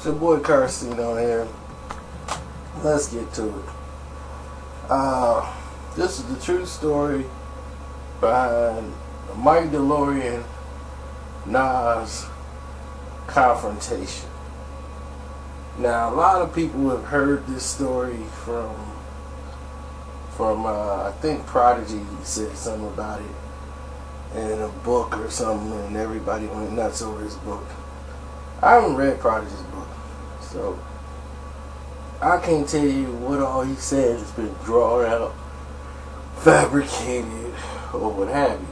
It's your boy Carson on here. Let's get to it. This is the true story behind the Mike Delorean Nas confrontation. Now, a lot of people have heard this story from I think Prodigy said something about it in a book or something, and everybody went nuts over his book. I haven't read Prodigy's book, so I can't tell you what all he said has been drawn out, fabricated, or what have you.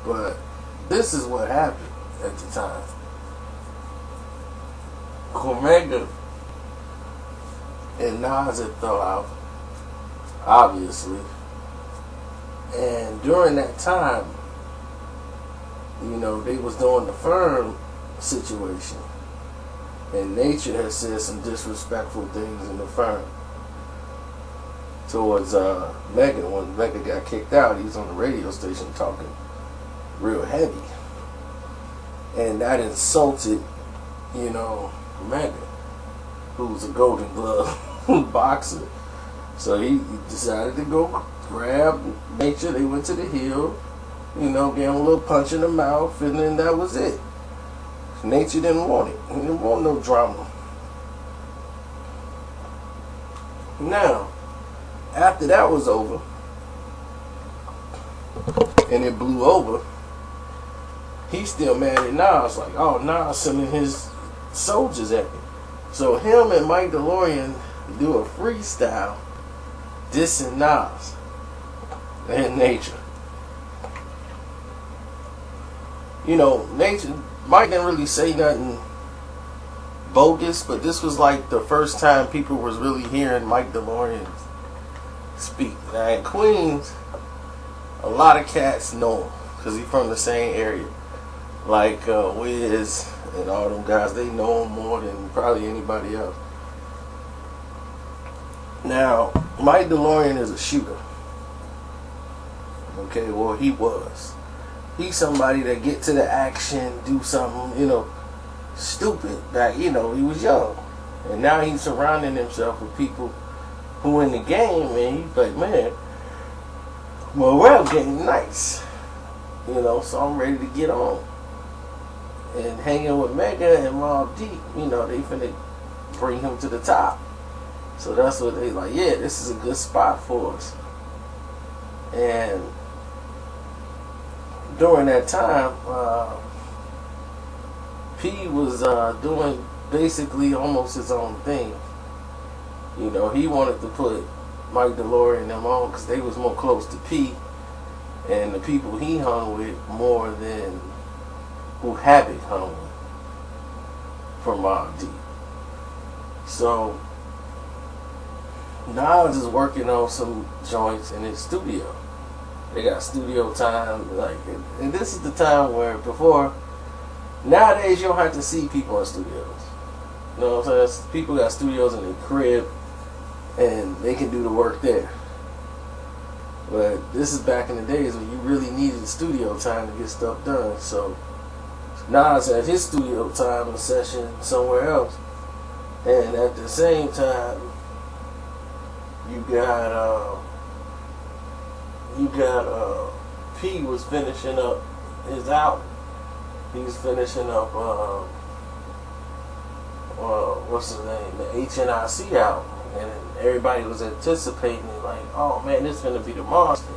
But this is what happened at the time. Omega and Nas had fell out, obviously. And during that time, you know, they was doing the firm situation. And Nature has said some disrespectful things in the firm towards Megan. When Megan got kicked out, he was on the radio station talking real heavy. And that insulted, you know, Megan, who's a Golden Glove boxer. So he decided to go grab Nature. They went to the hill, you know, gave him a little punch in the mouth, and then that was it. Nature didn't want it. He didn't want no drama. Now, after that was over, and it blew over, he's still mad at Nas. Like, oh, Nas sending his soldiers at me. So him and Mike Delorean do a freestyle dissing Nas and Nature. You know, Mike didn't really say nothing bogus, but this was like the first time people was really hearing Mike Delorean speak. Now in Queens, a lot of cats know him because he's from the same area. Like Wiz and all them guys, they know him more than probably anybody else. Now, Mike Delorean is a shooter. Okay, well, he was. He's somebody that get to the action, do something, you know, stupid. That, you know, he was young. And now he's surrounding himself with people who in the game, and he's like, man, morale getting nice. You know, so I'm ready to get on. And hanging with Mega and Mobb Deep, you know, they finna bring him to the top. So that's what they like, yeah, this is a good spot for us. And during that time, P was doing basically almost his own thing. You know, he wanted to put Mike Delorean and them on because they was more close to P and the people he hung with more than who Havoc hung with from Mobb Deep. So Nas is working on some joints in his studio. They got studio time, like, and this is the time where before, nowadays you don't have to see people in studios. You know what I'm saying? People got studios in their crib, and they can do the work there. But this is back in the days when you really needed studio time to get stuff done. So Nas had his studio time and session somewhere else, and at the same time, you got P was finishing up his album. He was finishing up what's his name, the HNIC album, and everybody was anticipating it, like, oh man, this is gonna be the monster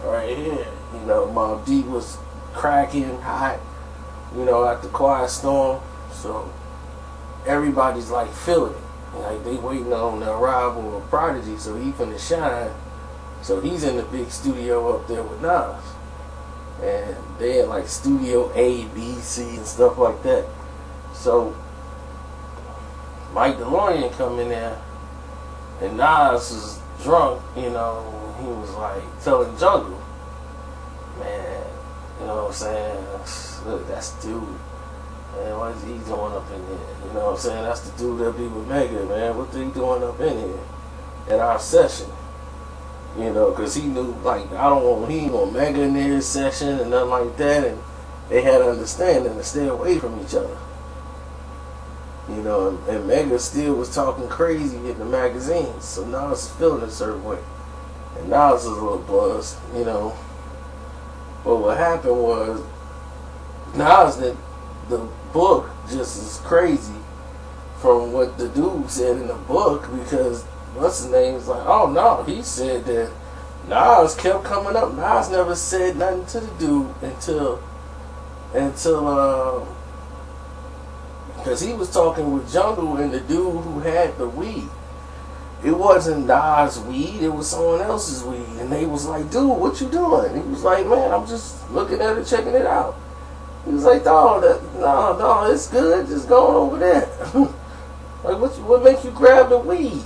right here. You know, Mobb Deep was cracking hot, you know, after Quiet Storm, so everybody's like feeling it. Like they waiting on the arrival of Prodigy, so he finna shine. So he's in the big studio up there with Nas, and they had like Studio A, B, C, and stuff like that. So Mike Delorean come in there, and Nas is drunk. You know, he was like telling Jungle, man, you know what I'm saying? Look, that's the dude. Man, what is he doing up in here? You know what I'm saying? That's the dude that be with Mega, man. What's he doing up in here at our session? You know, because he knew, like, he ain't want Mega in his session and nothing like that. And they had an understanding to stay away from each other. You know, and Mega still was talking crazy in the magazines, so Nas is feeling a certain way. And Nas is a little buzzed, you know. But what happened was, Nas, the book just is crazy from what the dude said in the book, because what's his name is like, oh no, he said that Nas kept coming up. Nas never said nothing to the dude until because he was talking with Jungle and the dude who had the weed. It wasn't Nas' weed, it was someone else's weed. And they was like, dude, what you doing? He was like, man, I'm just looking at it, checking it out. He was like, no, it's good, just going over there. Like, what make you grab the weed?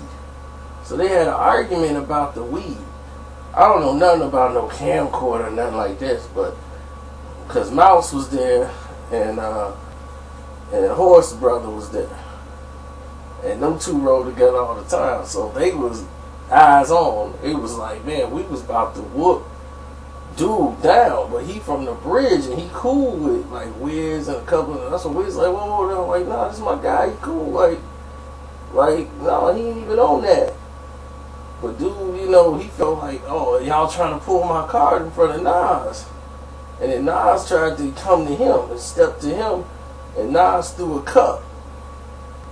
So they had an argument about the weed. I don't know nothing about no camcorder or nothing like this, but because Mouse was there and Horse Brother was there. And them two rode together all the time, so they was eyes on. It was like, man, we was about to whoop dude down, but he from the bridge and he cool with like Wiz and a couple of, that's what Wiz like, whoa, like, nah, this is my guy, he cool, like, no, he ain't even on that. But dude, you know, he felt like, oh, y'all trying to pull my card in front of Nas. And then Nas tried to come to him and step to him, and Nas threw a cup.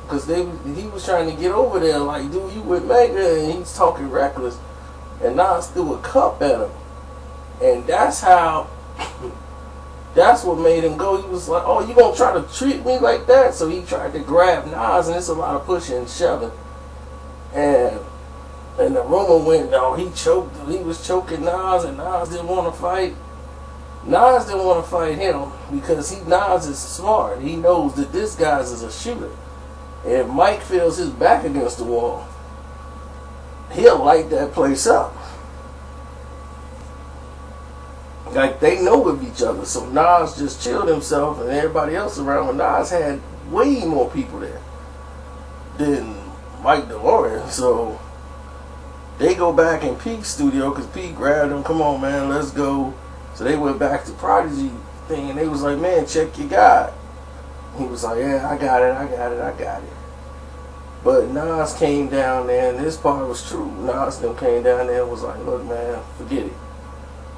Because he was trying to get over there, like, dude, you with Mega, and he's talking reckless. And Nas threw a cup at him. And that's how, that's what made him go. He was like, oh, you gonna try to treat me like that? So he tried to grab Nas, and it's a lot of pushing and shoving. And the rumor went, no, he was choking Nas, and Nas didn't want to fight. Nas didn't want to fight him because Nas is smart. He knows that this guy is a shooter. And if Mike feels his back against the wall, he'll light that place up. Like, they know of each other. So Nas just chilled himself, and everybody else around. When Nas had way more people there than Mike Delorean. So they go back in Pete's studio because Pete grabbed him. Come on, man, let's go. So they went back to Prodigy thing, and they was like, man, check your guy. He was like, yeah, I got it. But Nas came down there, and this part was true. Nas then came down there and was like, look, man, forget it.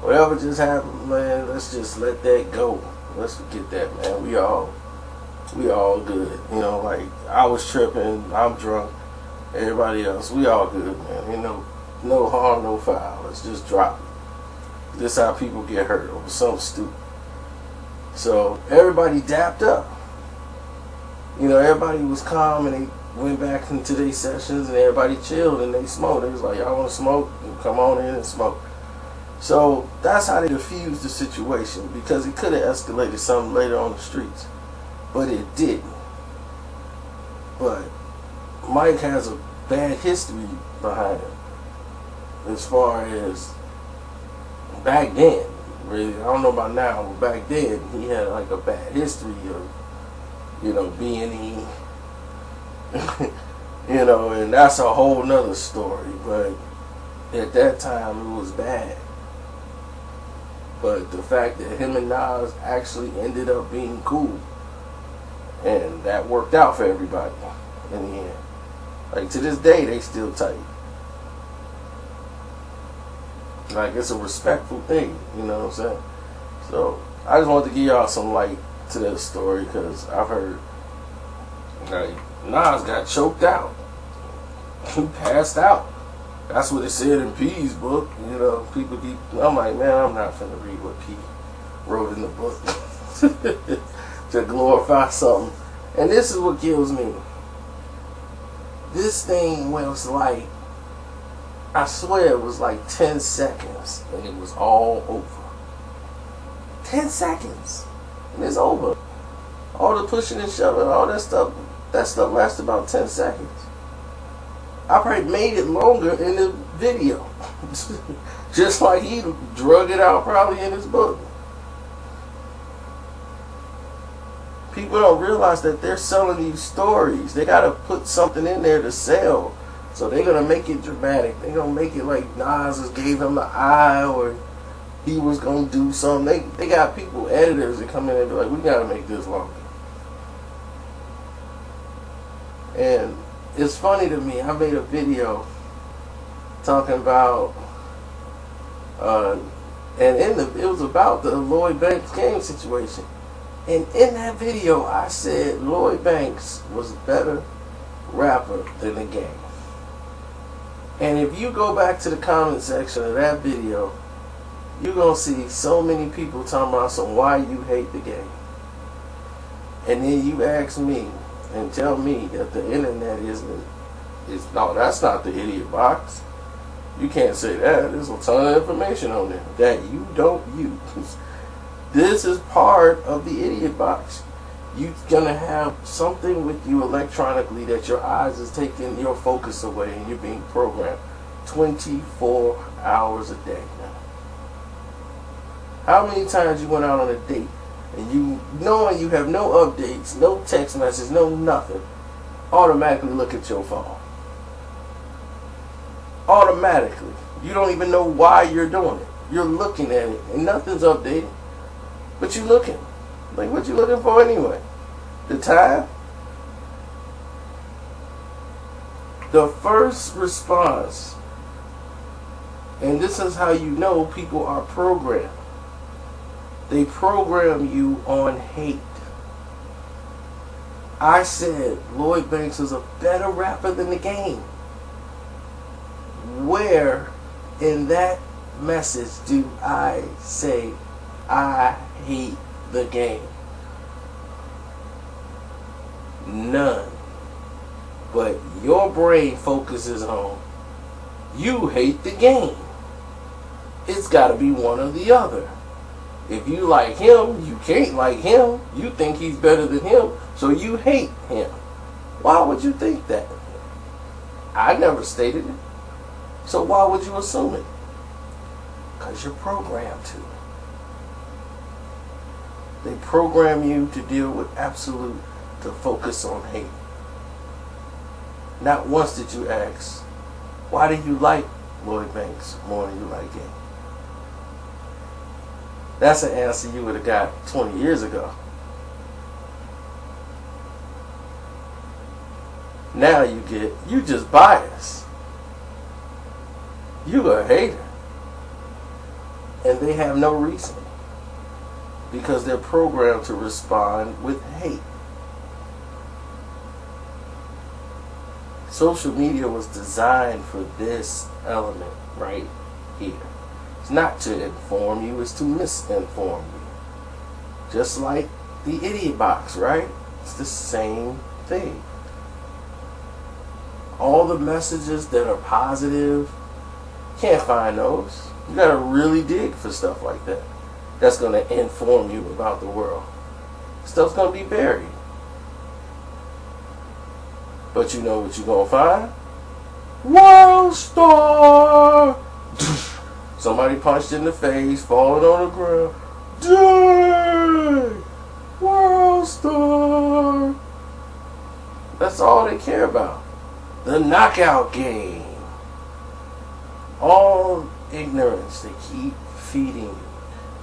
Whatever just happened, man, let's just let that go. Let's forget that, man. We all good. You know, like, I was tripping, I'm drunk, everybody else, we all good, man. You know, no harm, no foul. Let's just drop it. This is how people get hurt over something stupid. So everybody dapped up. You know, everybody was calm, and they went back into their sessions, and everybody chilled and they smoked. They was like, y'all want to smoke? Come on in and smoke. So that's how they diffused the situation, because it could have escalated something later on the streets, but it didn't. But Mike has a bad history behind him as far as back then. Really, I don't know about now, but back then he had like a bad history of, you know, B&E, you know, and that's a whole nother story. But at that time it was bad. But the fact that him and Nas actually ended up being cool, and that worked out for everybody in the end. Like, to this day, they still tight. Like, it's a respectful thing, you know what I'm saying? So, I just wanted to give y'all some light to that story, because I've heard, like, Nas got choked out. He passed out. That's what it said in P's book. You know, people keep, I'm like, man, I'm not finna read what P wrote in the book to glorify something. And this is what kills me. This thing was like, I swear it was like 10 seconds and it was all over. 10 seconds and it's over. All the pushing and shoving, all that stuff lasted about 10 seconds. I probably made it longer in the video. Just like he drug it out probably in his book. People don't realize that they're selling these stories. They gotta put something in there to sell. So they're gonna make it dramatic. They're gonna make it like Nas gave him the eye, or he was gonna do something. They got people, editors, that come in and be like, we gotta make this longer. And it's funny to me, I made a video talking about it was about the Lloyd Banks game situation. And in that video I said Lloyd Banks was a better rapper than the Game. And if you go back to the comment section of that video, you're gonna see so many people talking about why you hate the Game. And then you ask me and tell me that the internet no, that's not the idiot box. You can't say that. There's a ton of information on there that you don't use. This is part of the idiot box. You're gonna have something with you electronically that your eyes is taking your focus away, and you're being programmed 24 hours a day now. How many times you went out on a date and you, knowing you have no updates, no text message, no nothing, automatically look at your phone? Automatically. You don't even know why you're doing it. You're looking at it and nothing's updated, but you're looking. Like, what you looking for anyway? The time? The first response, and this is how you know people are programmed. They program you on hate. I said Lloyd Banks is a better rapper than the Game. Where in that message do I say I hate the Game? None. But your brain focuses on you hate the Game. It's got to be one or the other. If you like him, you can't like him. You think he's better than him, so you hate him. Why would you think that? I never stated it. So why would you assume it? Because you're programmed to. They program you to deal with absolute, to focus on hate. Not once did you ask, why do you like Lloyd Banks more than you like him? That's an answer you would have got 20 years ago. Now you just biased. You a hater. And they have no reason. Because they're programmed to respond with hate. Social media was designed for this element right here. It's not to inform you, it's to misinform you. Just like the idiot box, right? It's the same thing. All the messages that are positive, can't find those. You gotta really dig for stuff like that. That's gonna inform you about the world. Stuff's gonna be buried. But you know what you're gonna find? World Star! Somebody punched in the face, falling on the ground. Dang! World Star! That's all they care about. The knockout game. All ignorance they keep feeding you.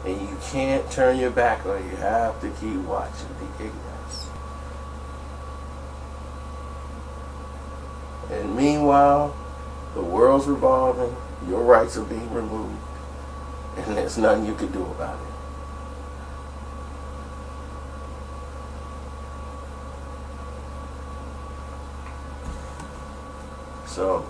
And you can't turn your back on it. You have to keep watching the ignorance. And meanwhile, the world's revolving, your rights are being removed, and there's nothing you can do about it. So,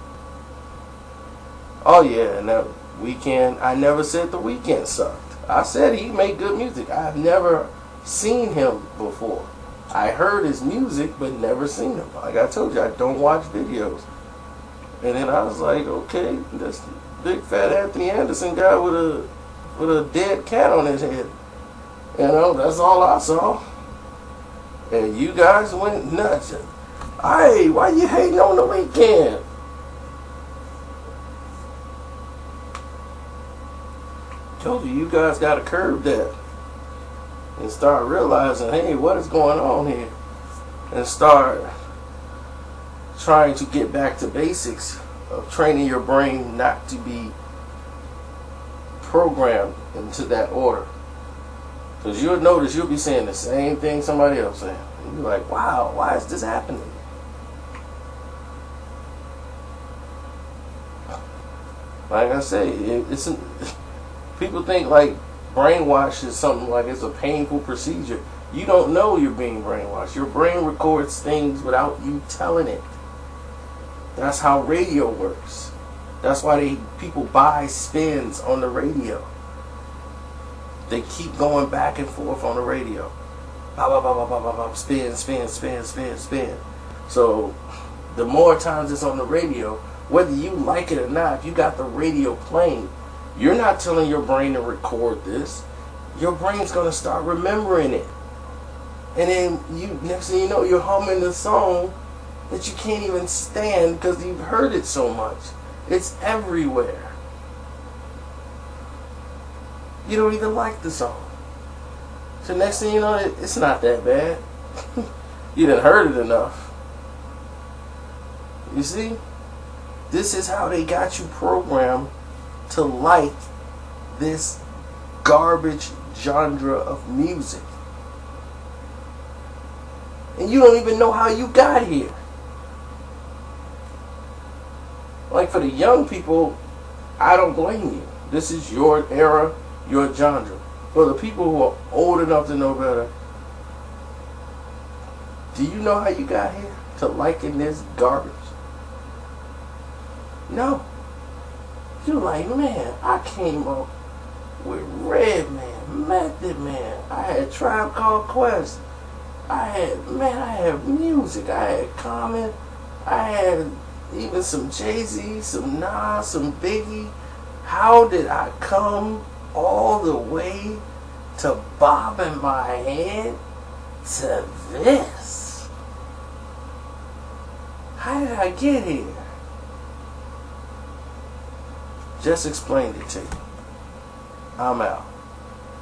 oh yeah, and that Weeknd, I never said the Weeknd sucked. I said he made good music. I've never seen him before. I heard his music, but never seen him. Like I told you, I don't watch videos. And then I was like, okay, this big fat Anthony Anderson guy with a dead cat on his head. You know, that's all I saw. And you guys went nuts. Hey, why you hating on the Weeknd? Told you, you guys got to curb that and start realizing, hey, what is going on here? And start trying to get back to basics of training your brain not to be programmed into that order. Because you'll notice you'll be saying the same thing somebody else saying. And you're like, wow, why is this happening? Like I say, people think like brainwash is something like it's a painful procedure. You don't know you're being brainwashed. Your brain records things without you telling it. That's how radio works. That's why people buy spins on the radio. They keep going back and forth on the radio. Spin, spin, spin, spin, spin. So the more times it's on the radio, whether you like it or not, if you got the radio playing, you're not telling your brain to record this. Your brain's going to start remembering it. And then next thing you know, you're humming the song that you can't even stand because you've heard it so much. It's everywhere. You don't even like the song. So next thing you know, it's not that bad. You done heard it enough. You see? This is how they got you programmed to like this garbage genre of music. And you don't even know how you got here. Like for the young people, I don't blame you. This is your era, your genre. For the people who are old enough to know better, do you know how you got here to liking this garbage? No. You're like, man, I came up with Redman, Method Man. I had Tribe Called Quest. I had music. I had Common. I had even some Jay-Z, some Nas, some Biggie. How did I come all the way to bobbing my head to this? How did I get here? Just explained it to you. I'm out.